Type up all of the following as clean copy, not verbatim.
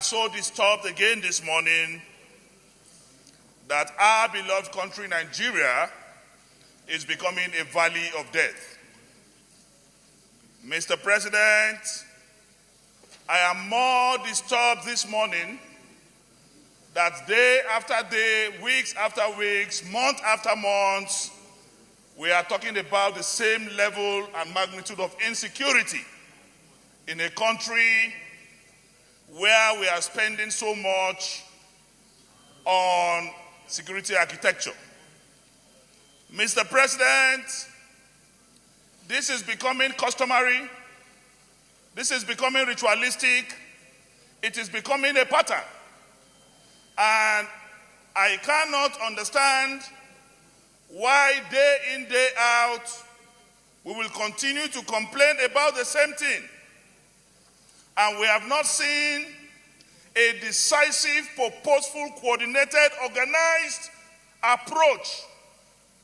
So disturbed again this morning that our beloved country, Nigeria, is becoming a valley of death. Mr. President, I am more disturbed this morning that day after day, weeks after weeks, month after month, we are talking about the same level and magnitude of insecurity in a country where we are spending so much on security architecture. Mr. President, this is becoming customary. This is becoming ritualistic. It is becoming a pattern. And I cannot understand why day in, day out, we will continue to complain about the same thing. And we have not seen a decisive, purposeful, coordinated, organized approach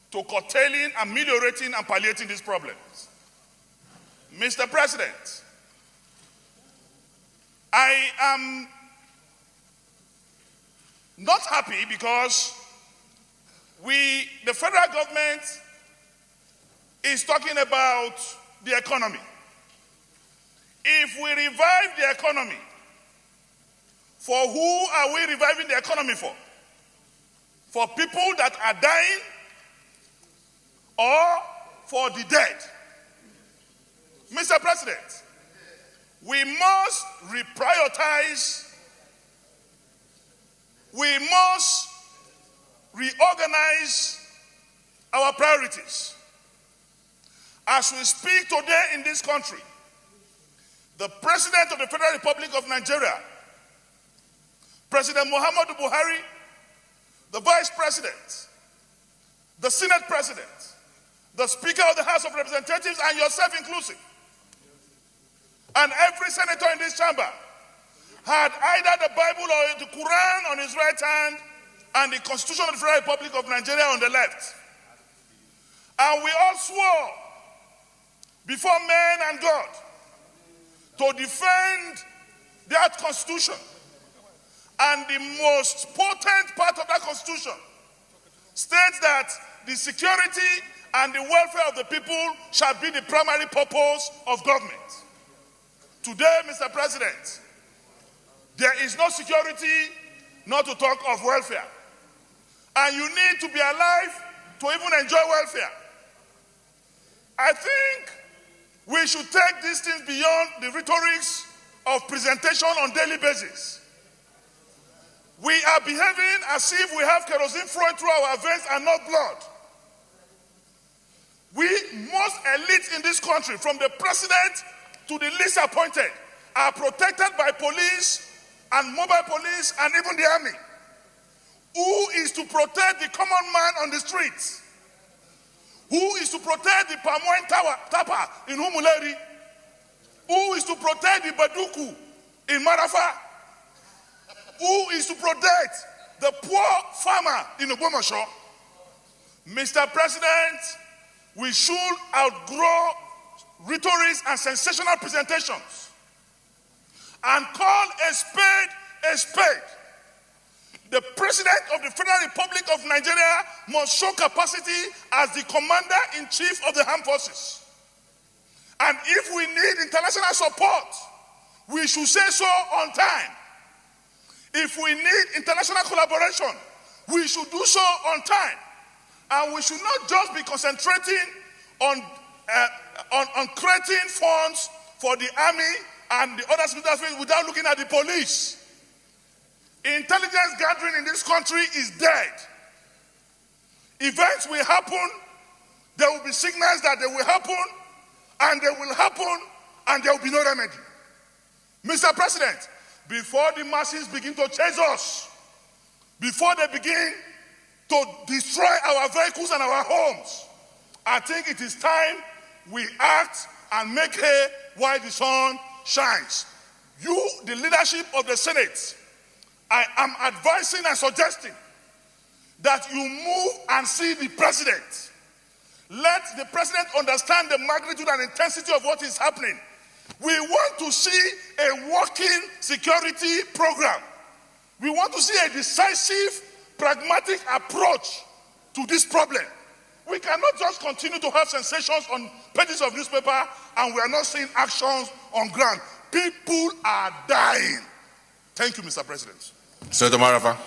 to curtailing, ameliorating, and palliating these problems. Mr. President, I am not happy because the federal government is talking about the economy. If we revive the economy, for who are we reviving the economy for? For people that are dying or for the dead? Mr. President, we must reprioritize, we must reorganize our priorities. As we speak today in this country, the President of the Federal Republic of Nigeria, President Muhammadu Buhari, the Vice President, the Senate President, the Speaker of the House of Representatives, and yourself inclusive, and every senator in this chamber had either the Bible or the Quran on his right hand and the Constitution of the Federal Republic of Nigeria on the left. And we all swore before men and God to defend that Constitution. And the most potent part of that Constitution states that the security and the welfare of the people shall be the primary purpose of government. Today, Mr. President, there is no security, not to talk of welfare. And you need to be alive to even enjoy welfare. I think we should take these things beyond the rhetorics of presentation on daily basis. We are behaving as if we have kerosene flowing through our veins and not blood. We, most elites in this country, from the president to the least appointed, are protected by police and mobile police and even the army. Who is to protect the common man on the streets? Who is to protect the palm wine tapper in Umuleri? Who is to protect the Baduku in Marafa? Who is to protect the poor farmer in Ogbomoso? Mr. President, we should outgrow rhetorics and sensational presentations and call a spade a spade. The President of the Federal Republic of Nigeria must show capacity as the Commander-in-Chief of the Armed Forces. And if we need international support, we should say so on time. If we need international collaboration, we should do so on time. And we should not just be concentrating on creating funds for the army and the other security forces without looking at the police. Intelligence gathering in this country is dead. Events will happen, there will be signals that they will happen, and they will happen, and there will be no remedy. Mr. President, before the masses begin to chase us, before they begin to destroy our vehicles and our homes, I think it is time we act and make hay while the sun shines. You, the leadership of the Senate, I am advising and suggesting that you move and see the president. Let the president understand the magnitude and intensity of what is happening. We want to see a working security program. We want to see a decisive, pragmatic approach to this problem. We cannot just continue to have sensations on pages of newspaper and we are not seeing actions on ground. People are dying. Thank you, Mr. President. Senator Marafa.